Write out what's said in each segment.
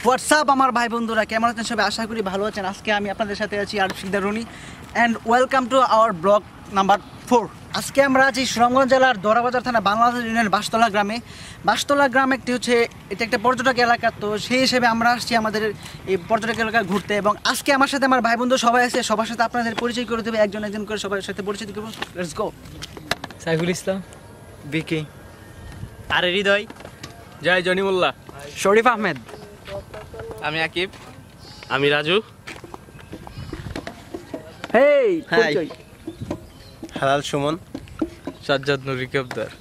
WhatsApp আমার ভাই বন্ধুরা, কেমন আছেন সবাই? আশা করি ভালো আছেন। আজকে আমি আপনাদের সাথে আছি আর Shikdar Rony and welcome to our blog number 4। আজকে আমরা আছি সুনামগঞ্জ জেলার দোরাবাজার থানা বাংলাদেশ ইউনিয়ন বাঁশতলা গ্রামে। বাঁশতলা গ্রাম একটি এটা একটা পর্যটক এলাকা, তো সেই হিসেবে আমরা আসছি আমাদের এই পর্যটক এলাকা ঘুরতে। এবং আজকে আমার সাথে আমার ভাই বন্ধু সবাই আছে, সবার সাথে আপনাদের পরিচয় করে দেবে একজন একজন করে, সবার সাথে পরিচয় করবো। Let's go. সাইফুল ইসলাম, বিকি, আরে হৃদয়, জয় জনিমুল্লাহ, শরীফ আহমেদ, আমি আকিব, আমি রাজু, হেই পরিচয়, হালাল সুমন, সাজ্জাদ নুরি কবদার।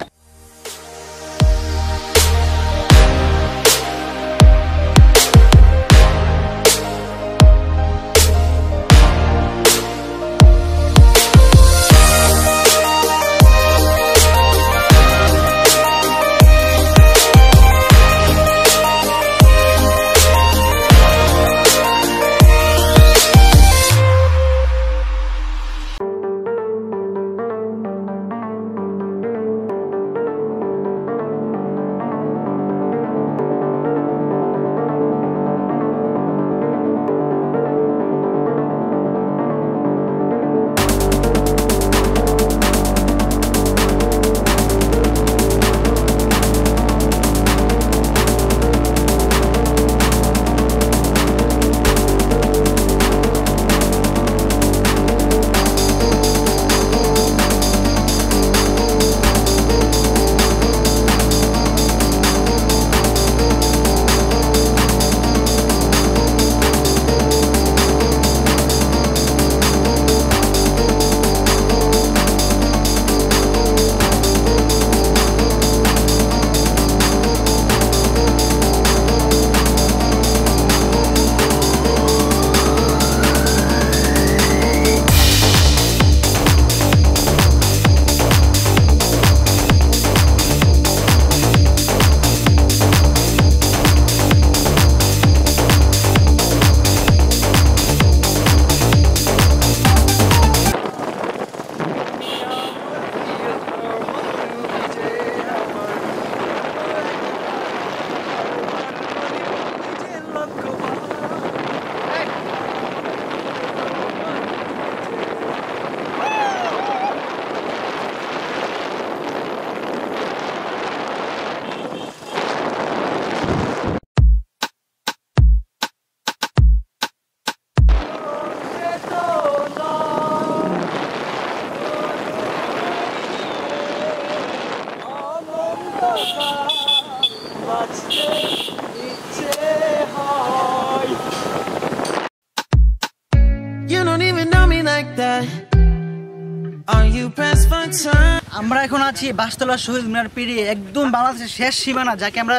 আমরা এখন আছি বাঁশতলা শহীদ মিনার পেরিয়ে একদম বাংলাদেশের শেষ সীমানা, যাকে আমরা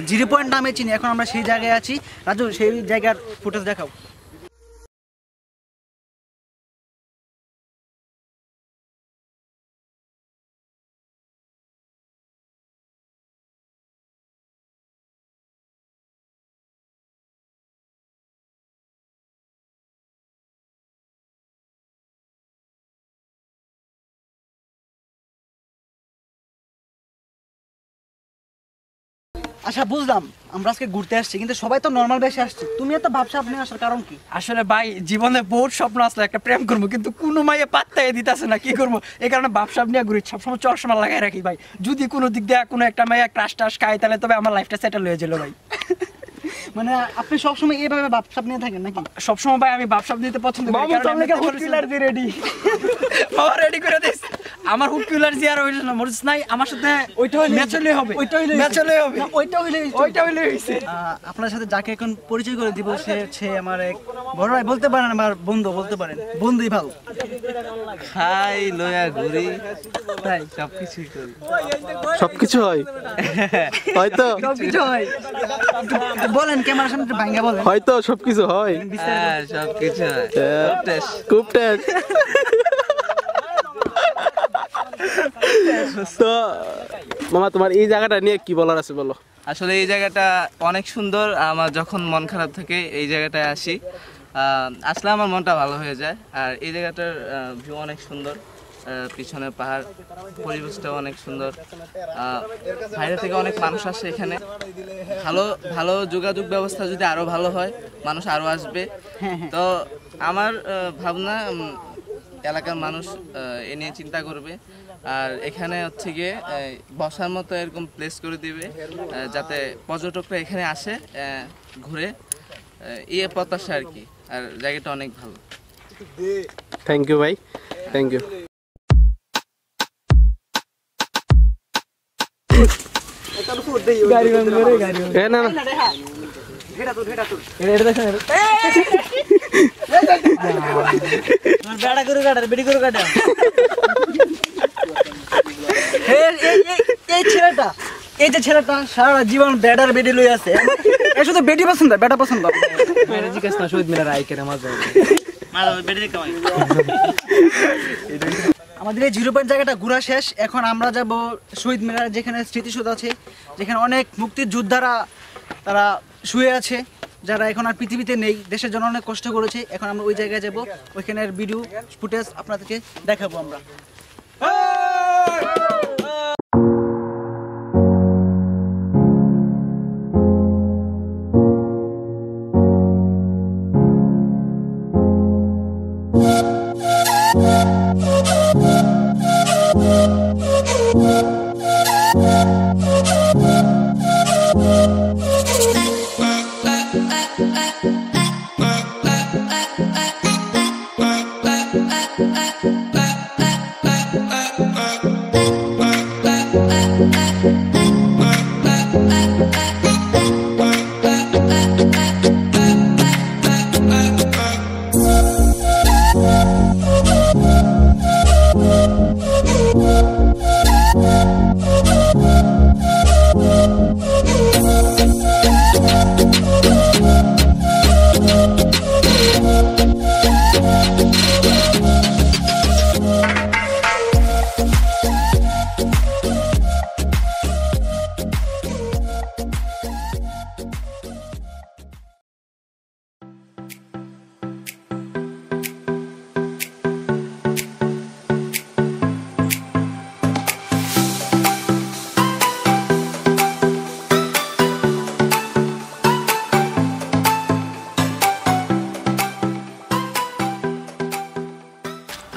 0 পয়েন্ট নামে চিনি। এখন আমরা সেই জায়গায় আছি। রাজু, সেই জায়গার ফুটেজ দেখাও। আচ্ছা, বুঝলাম আমরা আজকে ঘুরতে আসছি, কিন্তু সবাই তো নর্মাল বেশে আসছে, তুমি এত ভাবছা আপনি আসার কারণ কি? আসলে ভাই জীবনে বহুত স্বপ্ন আসলে একটা প্রেম করবো, কিন্তু কোনো মাইয়ে পাত্তাই দিতেছে না, কি করবো? এই কারণে ভাবসাব নিয়ে ঘুরি, সবসময় চশমা লাগাই রাখি ভাই। যদি কোনো দিক দিয়ে কোনো একটা মাইয়া ক্রাশ টাশ খায়, তাহলে তবে আমার লাইফটা সেটেল হয়ে যেল ভাই। মানে আপনি সবসময় এইভাবে ভাবসাব নিয়ে থাকেন নাকি? সবসময় ভাই আমি ভাবসাব নিতে পছন্দ করি। রেডি বাবা, রেডি করে দিস। আমার হুড কিলার জি আর হইল না, মরিস নাই আমার সাথে। ওইটা হইলে ম্যাচ হইলে হবে, ওইটা হইলে ম্যাচ হইলে হবে, ওইটা হইলে হইছে। আপনার সাথে যাকে এখন পরিচয় করে দিব, সে হচ্ছে আমার এক বড় ভাই বলতে পারেন, আমার বন্ধু বলতে পারেন, বন্ধুই ভালো। খাই লয়া ঘুরি, তাই সবকিছুই করি, সবকিছু হয়, হয়তো সবকিছু হয়। বলেন ক্যামেরার সামনে ভাঙ্গা বলেন। হয়তো সবকিছু হয়, সবকিছু হয়, খুব টেস্ট। তো মামা, তোমার এই জায়গাটা নিয়ে কি বলার আছে বলো। আসলে এই জায়গাটা অনেক সুন্দর। আমার যখন মন খারাপ থাকে এই জায়গাটায় আসি, আসলে আমার মনটা ভালো হয়ে যায়। আর এই জায়গাটার ভিউ অনেক সুন্দর। পিছনে পাহাড়, পরিবেশটাও অনেক সুন্দর। বাইরে থেকে অনেক মানুষ আসে এখানে। ভালো ভালো যোগাযোগ ব্যবস্থা যদি আরও ভালো হয়, মানুষ আরও আসবে। তো আমার ভাবনা, এলাকার মানুষ এ নিয়ে চিন্তা করবে, আর এখানে হচ্ছে গিয়ে বসার মতো এরকম প্লেস করে দিবে, যাতে পর্যটকরা এখানে আসে, ঘুরে, প্রত্যাশা আর কি। আর জায়গাটা অনেক ভালো। থ্যাংক ইউ ভাই, থ্যাংক ইউ। না না বেড়া করে কাটার বেড়ি করে কাটা। এই ছেলেটা, এই যে ছেলেটা সারা জীবন বেডার বেডি লই আছে, এ শুধু বেডি পছন্দ, বেটা পছন্দ। শহীদ মিনার আইকের মাঝে আমাদের এই 0 পয়েন্ট জায়গাটা ঘোরা শেষ। এখন আমরা যাব শহীদ মিনার, যেখানে স্মৃতিসৌধ আছে, যেখানে অনেক মুক্তিযোদ্ধারা তারা শুয়ে আছে, যারা এখন আর পৃথিবীতে নেই, দেশের জন্য অনেক কষ্ট করেছে। এখন আমরা ওই জায়গায় যাব, ওইখানের ভিডিও ফুটেজ আপনাদেরকে দেখাবো আমরা।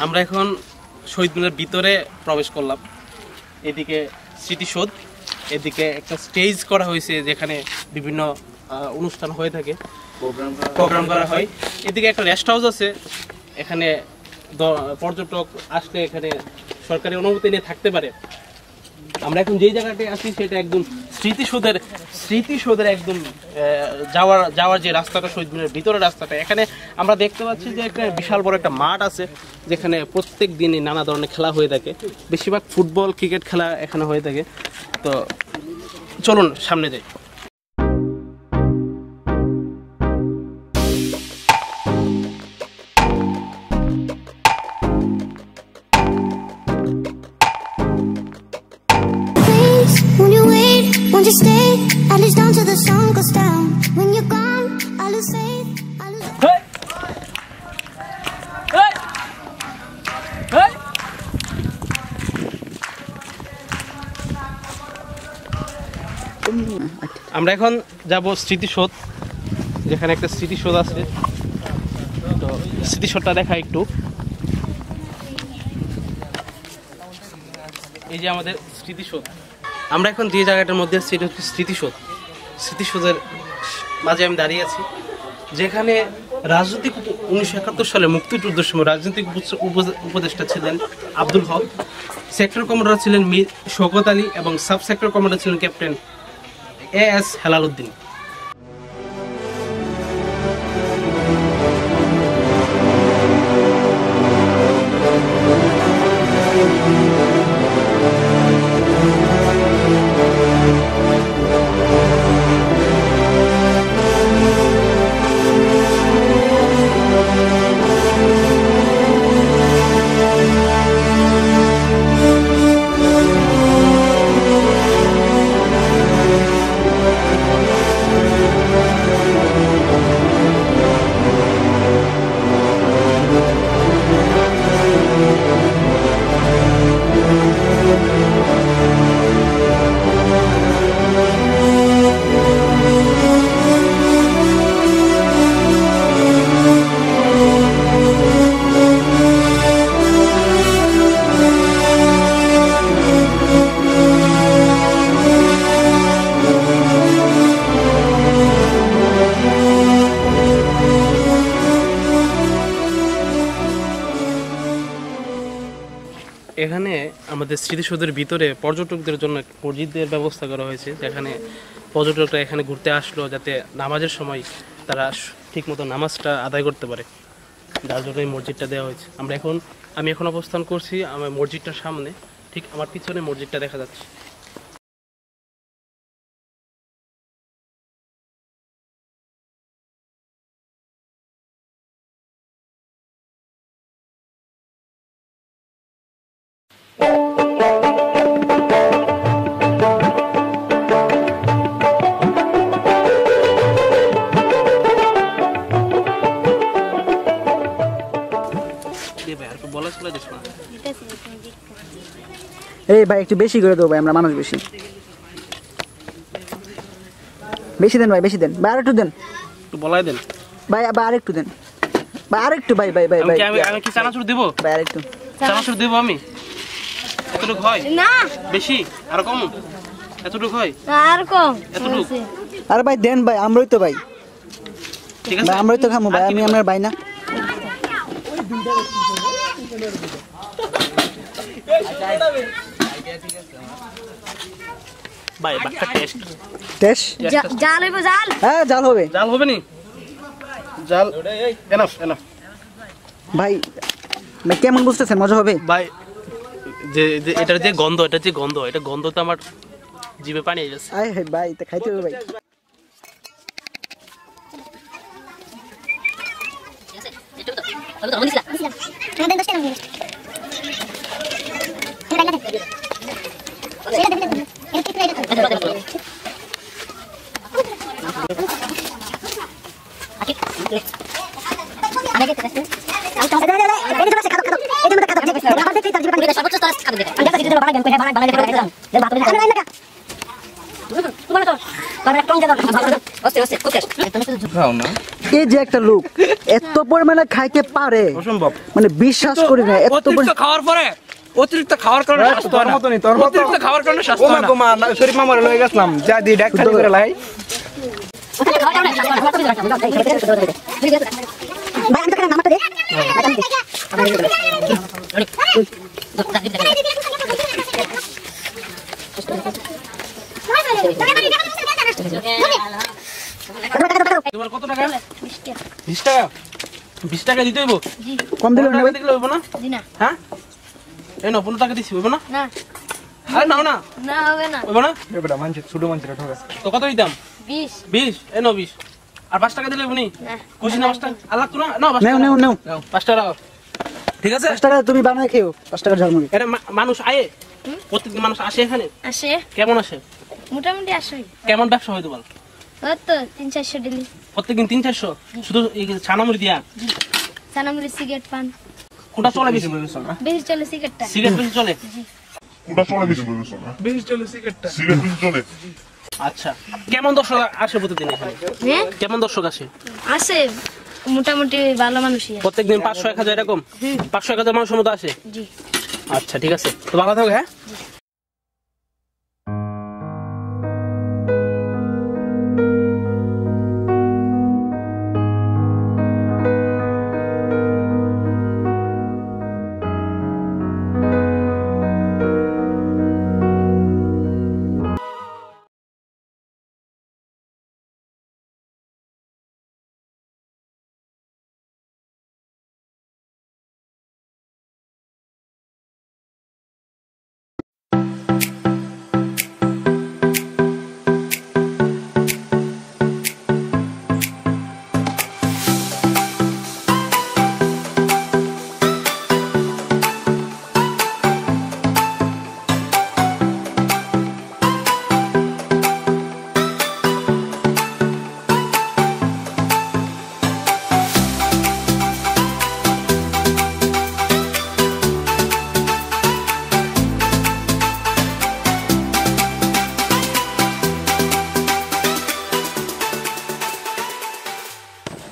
আমরা এখন শহীদ মিনারের ভিতরে প্রবেশ করলাম। এদিকে স্মৃতিসৌধ, এদিকে একটা স্টেজ করা হয়েছে যেখানে বিভিন্ন অনুষ্ঠান হয়ে থাকে, প্রোগ্রাম করা হয়। এদিকে একটা রেস্ট হাউস আছে, এখানে পর্যটক আসলে এখানে সরকারি অনুমতি নিয়ে থাকতে পারে। আমরা এখন যেই জায়গাটায় আছি সেটা একদম স্মৃতিসৌধের একদম যাওয়ার যে রাস্তাটা, শহীদ মিনারের ভিতরে রাস্তাটা, এখানে আমরা দেখতে পাচ্ছি যে একটা বিশাল বড় একটা মাঠ আছে, যেখানে প্রত্যেক দিনই নানা ধরনের খেলা হয়ে থাকে। বেশিরভাগ ফুটবল, ক্রিকেট খেলা এখানে হয়ে থাকে। তো চলুন সামনে যাই। Won't you stay at least down till the sun goes down? When you're gone, I lose faith. I lose. আমরা এখন যাব স্মৃতিসৌধ, যেখানে একটা স্মৃতিসৌধ আছে। তো স্মৃতিসৌধটা দেখা একটু। এই যে আমাদের স্মৃতিসৌধ। আমরা এখন যে জায়গাটার মধ্যে আছি এটা হচ্ছে স্মৃতিসৌধের মাঝে আমি দাঁড়িয়ে আছি, যেখানে রাজনৈতিক 1971 সালে মুক্তিযুদ্ধের সময় রাজনৈতিক উপদেষ্টা ছিলেন আব্দুল হক, সেক্টর কমান্ডার ছিলেন মীর শওকত আলী এবং সাব সেক্টর কমান্ডার ছিলেন ক্যাপ্টেন এএস হেলাল উদ্দিন। আমাদের স্মৃতিসৌধের ভিতরে পর্যটকদের জন্য মসজিদের ব্যবস্থা করা হয়েছে, যেখানে পর্যটকরা এখানে ঘুরতে আসলো যাতে নামাজের সময় তারা ঠিকমতো নামাজটা আদায় করতে পারে, যার জন্য এই মসজিদটা দেওয়া হয়েছে। আমি এখন অবস্থান করছি আমার মসজিদটার সামনে, ঠিক আমার পিছনে মসজিদটা দেখা যাচ্ছে। এই ভাই একটু বেশি করে দেবো ভাই, আমরা মানুষ বেশি বেশি দেন ভাই, বেশি দেন ভাই, আর একটু দেন, একটু বলাই দেন ভাই আর একটু দেন ভাই, আর একটু ভাই ভাই ভাই ভাই আমি কি চানাচুর দিব ভাই, আর একটু চানাচুর দিব আমি? এতটুকু হয় না বেশি আর কম? এতটুকু হয় আর কম এতটুকু? আরে ভাই দেন ভাই, আমরাই তো ভাই, ঠিক আছে ভাই আমরাই তো খামো ভাই, আমি আমার ভাই না। ভাই বাটটা টেস্ট টেস্ট জাল হইব জাল হ্যাঁ জাল হবে জাল হবে নি? জাল এনাফ এনাফ ভাই। ভাই কেমন বুঝতেছেন, মজা হবে? ভাই যে এটার যে গন্ধ, এটা গন্ধ তো আমার জিভে পানি এসে গেছে। আয় হায় ভাই, তা খাইতে হবে ভাই। এই যে একটা লোক এত পরিমাণে খাইতে পারে অসম্ভব, মানে বিশ্বাস করি না। এত খাওয়ার পরে অতিরিক্ত খাওয়ার কারণে তোর মতো নেই, তোর মতো খাওয়ার কারণে স্বাস্থ্য হয় না। শরীফ মামার লয়ে গেছিলাম, যা দি ডাক খালি করে লাই। তোমার কত টাকা? 20 টাকা। 20 টাকা দিতে হইব? কম দিলে না ভাই? দিলে হইব না? জি না হ্যাঁ এই না 15 টাকা দিছি, হইব না? না আরে নাও না, না হবে না হইব না? এবারে মানছে ছোট মানছে ঠকাছে। তো কত দিতাম? 20 20 এই নাও 20। আর 5 টাকা দিলে হইব নি? না খুশি না 5 টাকা? আল্লাহ তো না, নাও 5 নেও টাকা। নেও নেও, নাও 5 টাকা দাও। ঠিক আছে? 5 টাকা তুমি বানায় খেও, 5 টাকার ঝালমুড়ি। এটা মানুষ আয়ে, প্রত্যেকদিন মানুষ আসে এখানে? আসে কেমন আসে? মোটামুটি আসে কেমন ব্যবসা হয় তো বল? তো 300-400 ডেলি প্রত্যেকদিন 300-400 শুধু এই ছানামুড়ি দিয়া? সানামুড়ি সিগারেট পান কোনটা চলে বেশি? বেশি চলে সিগারেটটা সিগারেট বেশি চলে? সিগারেট চলে। আচ্ছা, কেমন দর্শক আসে প্রতিদিন এখানে? হ্যাঁ কেমন দর্শক আসে? আসে মোটামুটি ভালো মানুষই আছে। প্রত্যেকদিন 500-1000 এরকম? 500-1000 মানুষের মতো আসে? জি আচ্ছা ঠিক আছে, তো ভালো থাকো। হ্যাঁ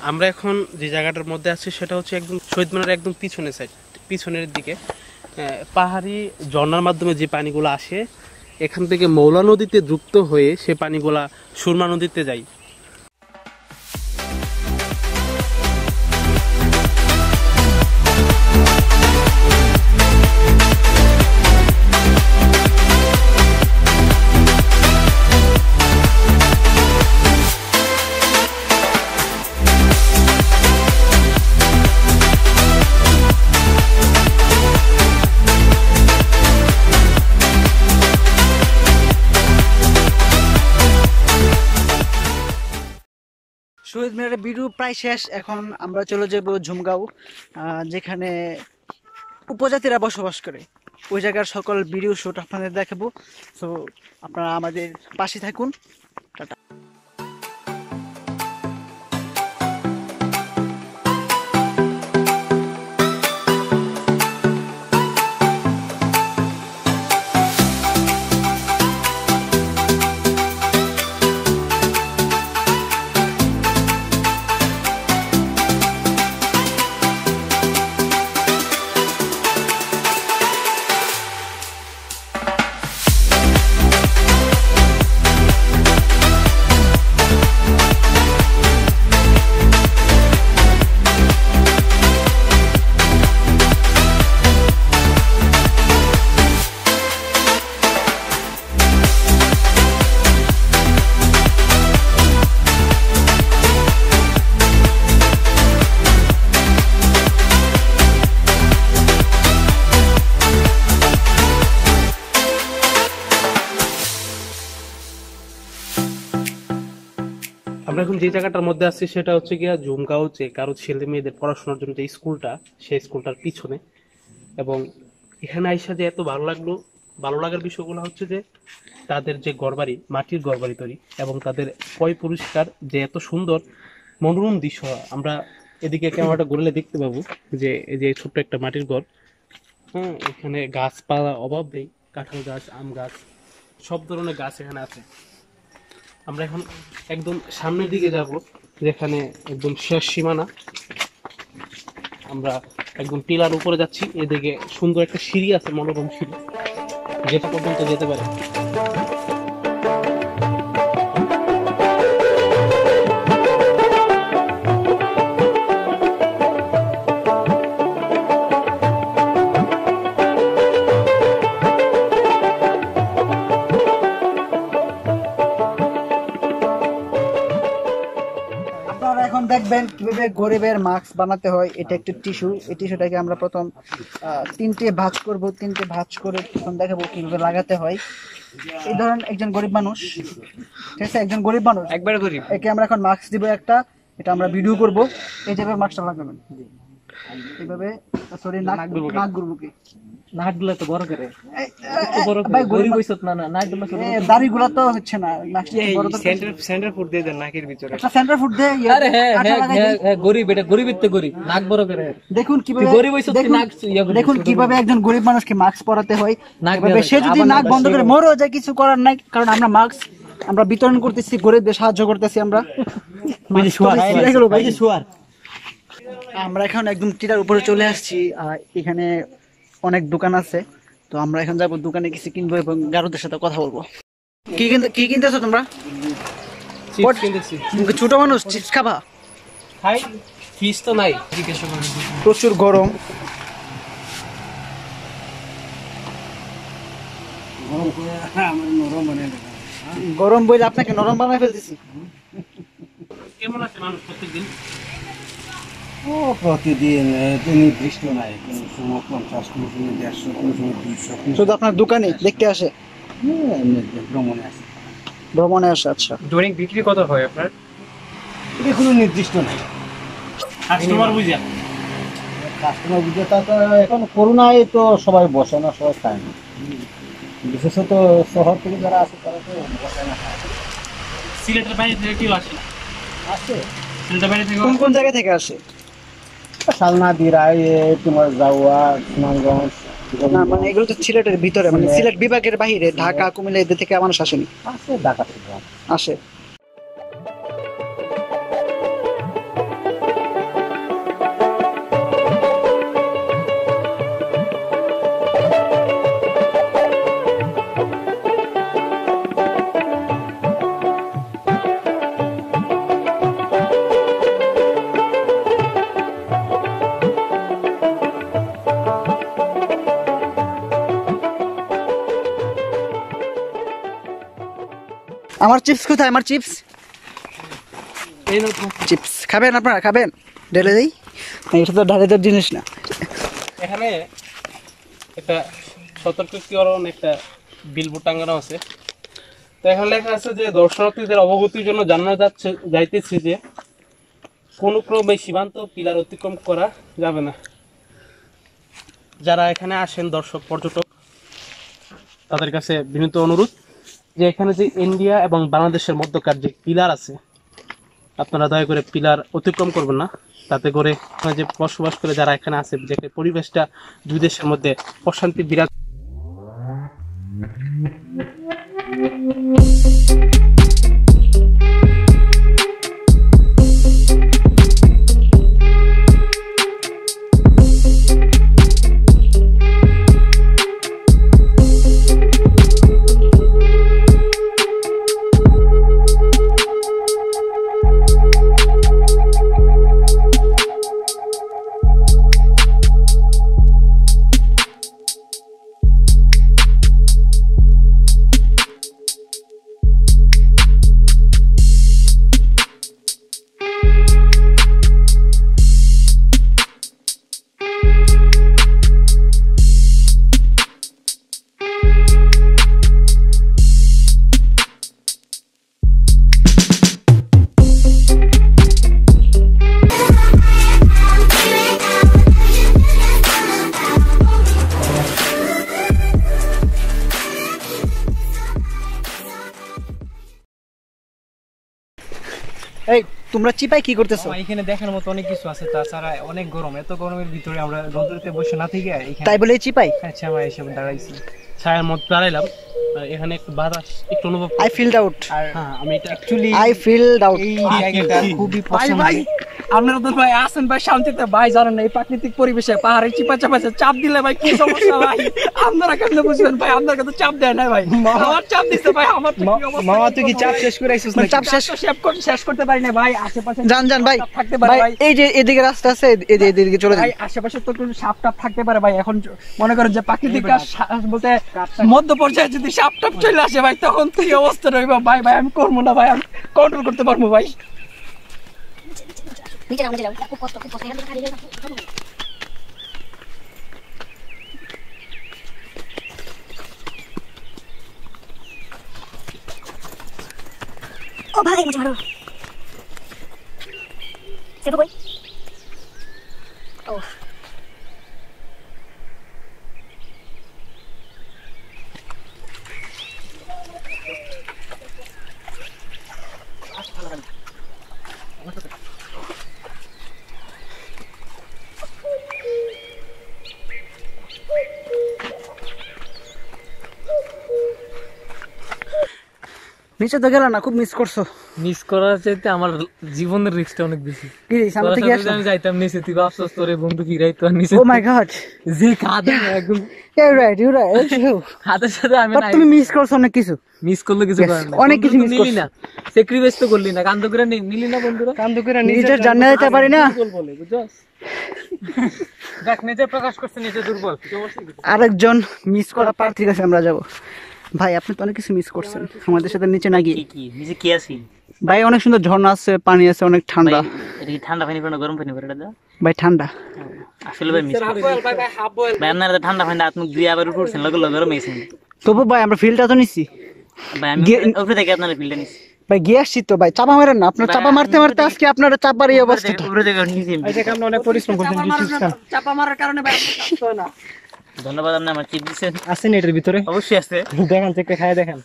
আমরা এখন যে জায়গাটার মধ্যে আছি সেটা হচ্ছে একদম শহীদ মিনারের একদম পিছনের দিকে পাহাড়ি ঝর্ণার মাধ্যমে যে পানিগুলো আসে এখান থেকে মৌলা নদীতে যুক্ত হয়ে সে পানিগুলা সুরমা নদীতে যায়। শহীদ মিনারের ভিডিও প্রায় শেষ। এখন আমরা চলে যাব ঝুমগাঁও, যেখানে উপজাতিরা বসবাস করে। ওই জায়গার সকল ভিডিও শুট আপনাদের দেখাবো। সো আপনারা আমাদের পাশে থাকুন। টাটা। আমরা এখন যে জায়গাটার মধ্যে আছি সেটা হচ্ছে গিয়া ঝুমগাঁও, যে কারো ছেলে মেয়েদের পড়াশোনার জন্য যে স্কুলটা, সেই স্কুলটার পিছনে। এবং এখানে আইসা যে এত ভালো লাগলো, ভালো লাগার বিষয়গুলো হচ্ছে যে তাদের যে ঘরবাড়ি, মাটির ঘরবাড়ি তৈরি, এবং তাদের পয় পরিষ্কার, যে এত সুন্দর মনোরম দৃশ্য। আমরা এদিকে ক্যামেরাটা ঘুরলে দেখতে পাবো যে এই যে ছোট্ট একটা মাটির ঘর। হ্যাঁ, এখানে গাছপালা অভাব নেই, কাঁঠাল গাছ, আম গাছ, সব ধরনের গাছ এখানে আছে। আমরা এখন একদম সামনের দিকে যাব, যেখানে একদম শেষ সীমানা। আমরা একদম টিলার উপরে যাচ্ছি। এদিকে সুন্দর একটা সিঁড়ি আছে, মনোরম সিঁড়ি, যেটা পর্যন্ত যেতে পারে। আপনারা এখন দেখবেন কিভাবে গরিবের মাস্ক বানাতে হয়। এটা একটা টিস্যু। এই টিস্যুটাকে আমরা প্রথম 3টে ভাঁজ করব। 3টে ভাঁজ করে তখন দেখাবো কিভাবে লাগাতে হয়। এই ধরেন একজন গরিব মানুষ, ঠিক আছে, একজন গরিব মানুষ, একবার গরিব। একে আমরা এখন মাস্ক দিব একটা। এটা আমরা ভিডিও করব। এই যেভাবে মাস্কটা লাগাবেন, এইভাবে। সরি, নাক গুরবুকে নাকগুলো তো বড় করে ভাই, গরিব না না নাকগুলো দাড়িগুলো তো হচ্ছে না। সেন্টার ফুট দিয়ে দেন নাকের ভিতরে। একটা সেন্টার ফুট দে। আরে হ্যাঁ হ্যাঁ গরিব, এটা গরিবের তো গরিব, নাক বড় করে। দেখুন কিভাবে গরিব হইছ, নাক দেখুন কিভাবে একজন গরিব মানুষকে মাস্ক পরাতে হয়। নাক এভাবে সে যদি নাক বন্ধ করে মরেও যায়, কিছু করার নাই, কারণ আমরা মাস্ক আমরা বিতরণ করতেছি, গরিবদের সাহায্য করতেছি আমরা। আমরা এখন একদম টিলার উপরে চলে আসছি। এখানে অনেক দোকান আছে। তো আমরা এখন যাবো দোকানে, কিছু কিনবো এবং গারুদের সাথে কথা বলবো। কি কিনতেছো তোমরা? ছোট মানুষ চিপস খাবা? খাই, ফিস তো নাই। প্রচুর গরম। গরম বইলে আপনাকে নরম বানাই ফেলতেছি। কেমন আছে মানুষ প্রত্যেকদিন? প্রতিদিন নির্দিষ্ট নাই, কোনো সময় 50, কোনো সময় 150, কোনো সময় 200। শুধু আপনার দোকানে দেখতে আসে? ভ্রমণে আসে। আচ্ছা, দৈনিক বিক্রি কত হয় আপনার? এটা কোনো নির্দিষ্ট নাই। কাস্টমার বুঝা, কাস্টমার বুঝে তা তো এখন করোনায় তো সবাই বসে না, সবাই খায় না। বিশেষত শহর থেকে যারা আসে তারা তো বসে না, খায়। সিলেটের বাইরে থেকে কেউ আসে না? আসে। সিলেটের বাইরে থেকে কোন জায়গা থেকে আসে? শালনা, দিরাই, তোমার জাউয়া, সুনামগঞ্জ। না, মানে এগুলো তো সিলেটের ভিতরে, মানে সিলেট বিভাগের বাইরে, ঢাকা, কুমিল্লা এদের থেকে মানুষ আসেনি? আসে, ঢাকা থেকে আসে। আমার চিপস কোথায়? আমার চিপস, এই না তো। চিপস খাবেন আপনারা? খাবেন? ঢেলে দেই? এটা তো ঢালে দেওয়ার জিনিস না। এখানে একটা সতর্কীকরণ একটা বিলবোর্ড টাঙানো আছে। তো এখানে লেখা আছে যে দর্শনার্থীদের অবগতির জন্য জানানো যাইতেছে যে কোনো ক্রমে সীমান্ত পিলার অতিক্রম করা যাবে না। যারা এখানে আসেন দর্শক পর্যটক, তাদের কাছে বিনীত অনুরোধ যে এখানে যে ইন্ডিয়া এবং বাংলাদেশের মধ্যকার যে পিলার আছে, আপনারা দয়া করে পিলার অতিক্রম করবেন না। তাতে করে যে বসবাস করে যারা এখানে আছে, যে পরিবেশটা দুই দেশের মধ্যে অশান্তি বিরাজ। এই তোমরা চিপাই কি করতেছো? এখানে দেখার মতো অনেক কিছু আছে, তাছাড়া অনেক গরম, এত গরমের ভিতরে আমরা রোদ্রে বসে না থেকে তাই বলে চিপাই আমরা এসব দাঁড়াইছি, ছায়ার মধ্যে দাঁড়াইলাম। এখানে একটু বাতাস একটু অনুভব। I feel doubt. হ্যাঁ, আমি এটা অ্যাকচুয়ালি আই ফিল ডাউট। এই জায়গাটা খুবই পছন্দ। ভাই আপনারা তো ভাই আসেন ভাই শান্তিতে, ভাই জানেন না এই প্রাকৃতিক পরিবেশে পাহাড়ে চিপা চাপা চাপ দিলে ভাই কি সমস্যা ভাই, আপনারা কেমনে বুঝবেন ভাই? আপনারা তো চাপ দেয় না ভাই, আমার চাপ দিতে ভাই, আমার তো কি অবস্থা। মামা তুই কি চাপ শেষ করে আইছিস না? চাপ শেষ করতে পারি না ভাই, আশেপাশে জান ভাই থাকতে পারে ভাই, এই যে এদিকে রাস্তা আছে, এদিকে চলে যাই ভাই আশেপাশে তো কোনো সাপ টাপ থাকতে পারে ভাই। এখন মনে করেন যে প্রাকৃতিক বলতে মধ্য পর্যায়ে যদি সাপ টাপ চলে আসে ভাই, তখন কি অবস্থা রইব ভাই? ভাই আমি করবো না ভাই, আমি কন্ট্রোল করতে পারবো ভাই। ओ भाई मुझे मारो देखो भाई ओह নিচে তো গেল না, খুব মিস করছো। মিস করার চাইতে আমার জীবনের রিস্কটা অনেক বেশি। কি সামনে থেকে আসো, আমি যাইতাম নিচে, তুই আফসোস করে বন্ধু ফিরাইতো আর নিচে। ও মাই গড, যে কাঁদে একদম ইউ রাইট হাতের সাথে আমি বাট তুমি মিস করছো অনেক কিছু। মিস করলে কিছু Yes, করার নাই, অনেক কিছু miss নিলি করছো। না, স্যাক্রিফাইস তো করলি না, কান্দ করে নিলি না বন্ধুরা, কান্দ করে নিজের জানা যেতে পারি না। বলে বুঝছস, দেখ নিজে প্রকাশ করছে নিজে দুর্বল। আরেকজন মিস করা প্রার্থীর কাছে আমরা যাব। ভাই আপনি তো অনেক কিছু মিস করছেন আমাদের সাথে নিচে না গিয়ে। কি নিজে কি আছি ভাই অনেক সুন্দর ঝর্ণা আছে, পানি আছে, অনেক ঠান্ডা। এটা কি ঠান্ডা পানি পড়ে গরম পানি পড়ে এটা? ভাই ঠান্ডা আসলে ভাই মিস ভাই আপনারা ঠান্ডা পানি হাত মুখ দিয়ে আবার উঠছেন, লগে লগে গরম হয়েছে। তবু ভাই আমরা ফিল্ডটা তো নিছি ভাই আমি উপরে থেকে আপনারা ফিল্ডে নিছি ভাই, গিয়ে আসছি তো ভাই। চাপা মারেন না, আপনার চাপা মারতে মারতে আজকে আপনারা চাপার এই অবস্থাটা। উপরে থেকে নিছি। আমরা অনেক পরিশ্রম করছেন, চাপা মারার কারণে ভাই হয় না। ধন্যবাদ, আপনি আমার টিপ দিচ্ছেন। আছেন এটার ভিতরে? অবশ্যই আছে, দেখেন চেক খায় দেখেন।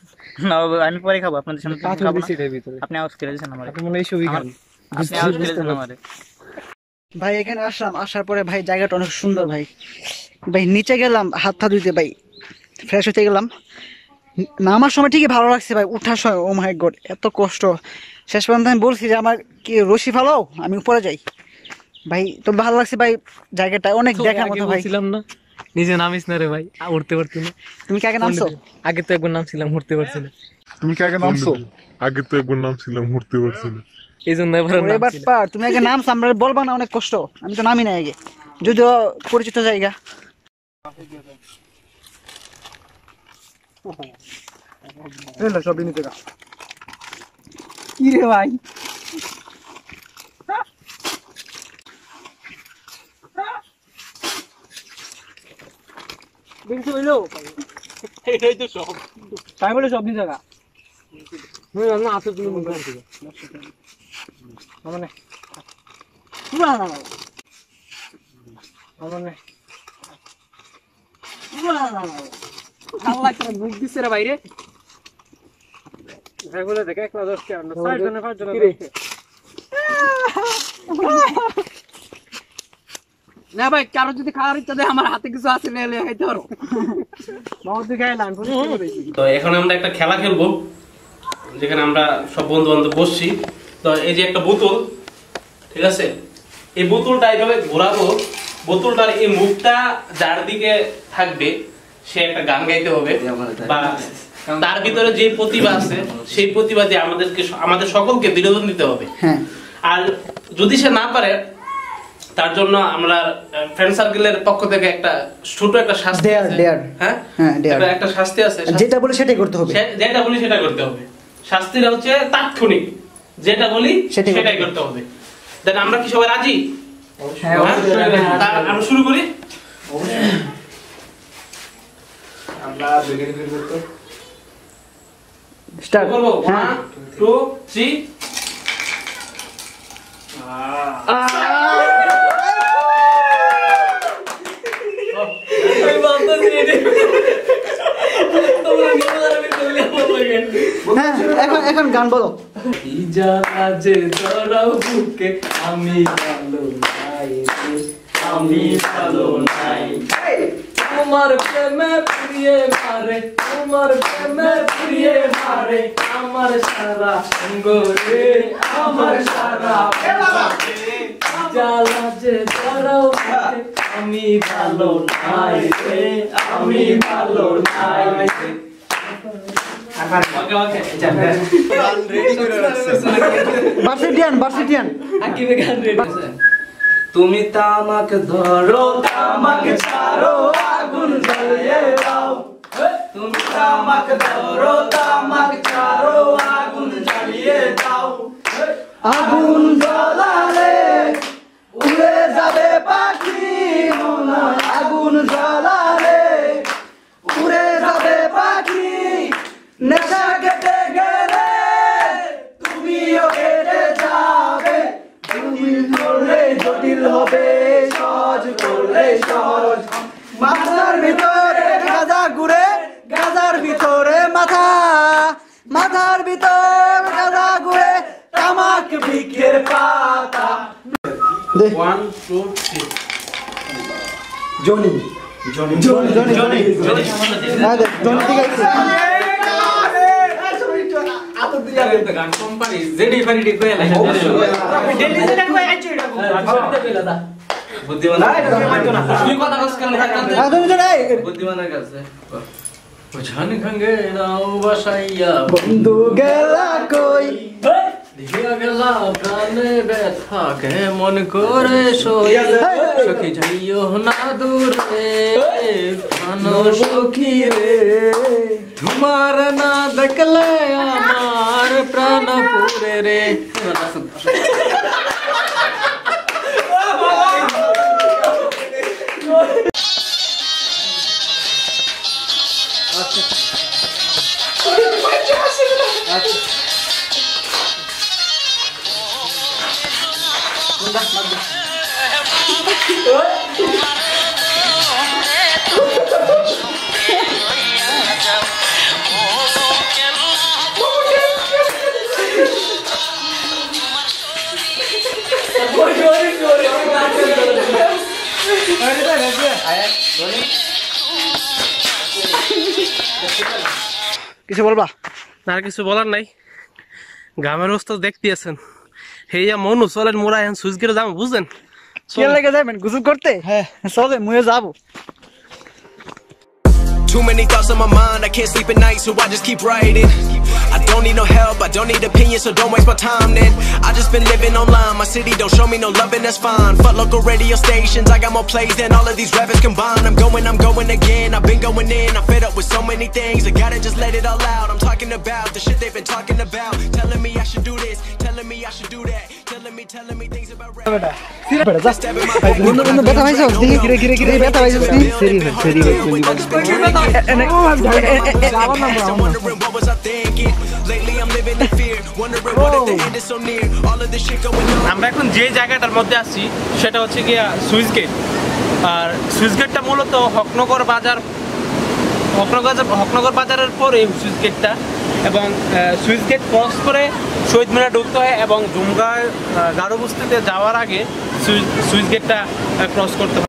না আমি পরে খাবো, আপনাদের সামনে পাথর খাবো দিছি এটার ভিতরে। না। আপনি আউট করে দিয়েছেন আমারে, আপনি মনে হয় সবই খান। আপনি আউট করে দিয়েছেন আমারে। ভাই এখানে আসলাম, আসার পরে ভাই জায়গাটা অনেক সুন্দর ভাই। ভাই নিচে গেলাম হাত পা ধুইতে, ভাই ফ্রেশ হতে গেলাম। নামার সময় ঠিকই ভালো লাগছে ভাই, উঠার সময় ও মাই গড এত কষ্ট। শেষ পর্যন্ত আমি বলছি যে আমার কি রশি ফালাও, আমি উপরে যাই। ভাই তো ভালো লাগছে ভাই, জায়গাটা অনেক দেখার মতো ভাই। বলছিলাম না নিজে নামিস না রে ভাই, উঠতে পারছি না। তুমি কি আগে নামছো? আগে তো একবার নামছিলাম, উঠতে পারছি না। তুমি কি আগে নামছো? আগে তো একবার নামছিলাম, উঠতে পারছি না। এই জন্য এবার এবার পার তুমি আগে নামছো, আমরা বলবা না অনেক কষ্ট। আমি তো নামি না আগে, যদিও পরিচিত জায়গা। সবই নিতে গা কি রে ভাই, এটাই তো সব। তাই বলে সব নিতে গা আছে তুমি মানে আল্লাহ করে মুখ দিছে রে বাইরে এগুলো দেখে একলা 10 কে আমরা 4 জনে 5 জনে না ভাই কারো যদি খাওয়ার ইচ্ছা দেয় আমার হাতে কিছু আছে নিয়ে খাইতে পারো বহুত দিকে লাইন করে দিয়েছি। তো এখন আমরা একটা খেলা খেলবো যেখানে আমরা সব বন্ধু বান্ধব বসছি। তো এই যে একটা বোতল, ঠিক আছে, এই বোতলটা এইভাবে ঘোরাবো, বোতলটার এই মুখটা যার দিকে থাকবে সে একটা গান গাইতে হবে, বা তার ভিতরে যে প্রতিভা আছে সেই প্রতিভা দিয়ে আমাদের সকলকে বিনোদন দিতে হবে। আর যদি সে না পারে তার জন্য আমরা ফ্রেন্ড সার্কেলের পক্ষ থেকে একটা ছোট একটা শাস্তি আছে। হ্যাঁ একটা শাস্তি আছে, যেটা বলি সেটাই করতে হবে, যেটা বলি সেটা করতে হবে। শাস্তিটা হচ্ছে তাৎক্ষণিক, যেটা বলি সেটাই করতে হবে। দেন আমরা কি সবাই রাজি? হ্যাঁ, আমরা শুরু করি। আমরা স্টার্ট করব। 1 2 3 এখন গান বলো। আমি ভালো নাই তোমার প্রেমে প্রিয়ে মারে, তোমার প্রেমে প্রিয়ে মারে আমার সারা সঙ্গ রে, আমার সারা জ্বালা যে ধরাও আমি ভালো নাই রে, আমি ভালো নাই রে। তুমি তামাক ধরো তামাক ছাড়ো আগুন জ্বালিয়ে দাও, তুমি তামাক ধরো তামাক ছাড়ো আগুন জ্বালিয়ে দাও। আগুন জ্বালালে উড়ে যাবে পাখি মনা, আগুন জ্বালালে উড়ে যাবে পাখি। নেশা কেটে গেলে তুমিও কেটে যাবে, জটিল করলে জটিল হবে, সহজ করলে সহজ। মাথার ভিতরে গাঁজা ঘুরে, গাঁজার ভিতরে মাথা, মাথার ভিতর গাঁজা ঘুরে তামাক বৃক্ষের পাতা। 1 2 3 Johnny Johnny Johnny Johnny Johnny Johnny Johnny ঠিক আছে। গান কোম্পানি জেডি ফারিডি কই লাগে ডেলি জেডি কই আইছো এটা বুদ্ধিমান তুই কথা কস কেন বুদ্ধিমানের কাছে বুঝান খাঙ্গে নাও বাসাইয়া বন্ধু গেলা কই দিয়া গেলা প্রাণে ব্যথা কেমন করে সই সখী যাইও না দূরে প্রাণ সখী রে, তোমার না দেখলে আমার প্রাণ পুরে রে। কিছু বলবা? আর কিছু বলার নাই, গ্রামের অবস্থা দেখতেছেন। হেয়া মনু চলেন মোরা এখন সুইচ গেটে যাবো, বুঝলেন? কে লেগে যাবেন গোসল করতে? হ্যাঁ চলে মুয়ে যাবো। Too many thoughts on my mind, I can't sleep at night, so I just keep writing. I don't need no help, I don't need opinions, so don't waste my time then. I just been living online, my city don't show me no loving, that's fine. Fuck local radio stations, I got more plays than all of these rappers combined. I'm going again, I've been going in, I'm fed up with so many things, I gotta just let it all out. I'm talking about the shit they've been talking about, telling me I should do this, telling me I should do that, telling me things about rap. ব্যথা পাইছো? গিরে গিরে গিরে ব্যথা পাইছো? I'm wondering what was I thinking. Lately I'm living in fear. here, wondering what if the end is so near. All of this shit going on. আমরা এখন যে জায়গাটার মধ্যে আছি সেটা হচ্ছে গিয়া সুইচ গেট। আর সুইচ গেটটা মূলত হকনগর বাজারের পরে সুইচ গেটটা, এবং সুইচ গেট ক্রস করে শহীদ মিনার ঢুকতে হয় এবং জুমগার গারোবস্তিতে যাওয়ার আগে সুইচ গেটটা ক্রস করতে হয়।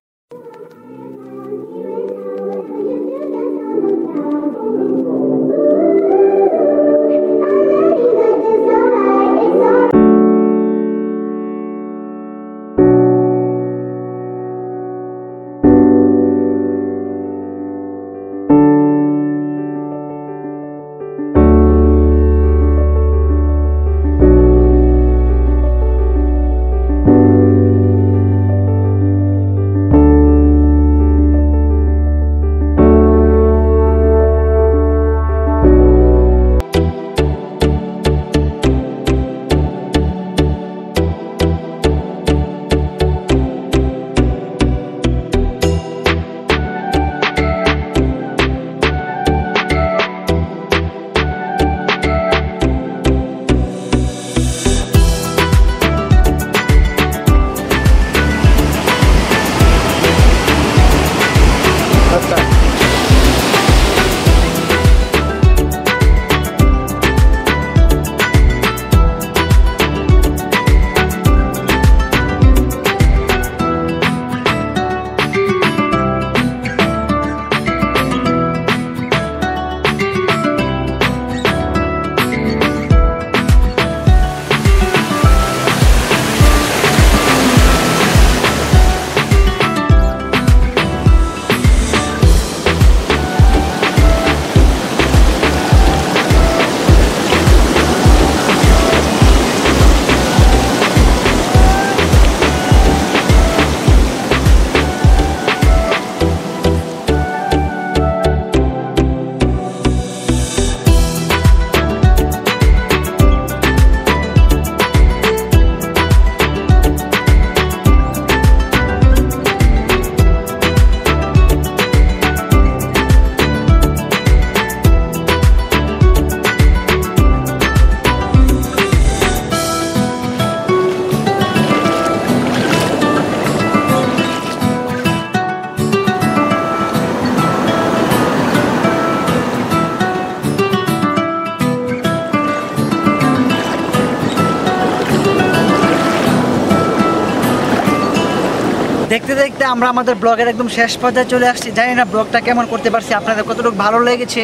দেখতে দেখতে আমরা আমাদের ব্লগের একদম শেষ পর্যায়ে চলে আসছি। জানি না ব্লগটা কেমন করতে পারছি, আপনাদের কতটুকু ভালো লেগেছে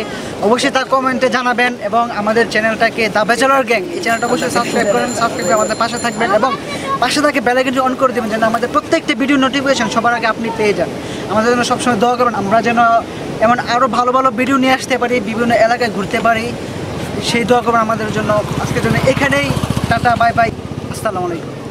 অবশ্যই তা কমেন্টে জানাবেন, এবং আমাদের চ্যানেলটাকে দ্য ব্যাচেলর গ্যাং এই চ্যানেলটা অবশ্যই সাবস্ক্রাইব করেন, সাবস্ক্রাইব করে আমাদের পাশে থাকবেন এবং পাশে থাকে বেল আইকনটি অন করে দেবেন যেন আমাদের প্রত্যেকটি ভিডিও নোটিফিকেশন সবার আগে আপনি পেয়ে যান। আমাদের জন্য সবসময় দোয়া করুন, আমরা যেন এমন আরও ভালো ভালো ভিডিও নিয়ে আসতে পারি, বিভিন্ন এলাকায় ঘুরতে পারি, সেই দোয়া করুন আমাদের জন্য। আজকের জন্য এখানেই টাটা, বাই বাই, আসসালামু আলাইকুম।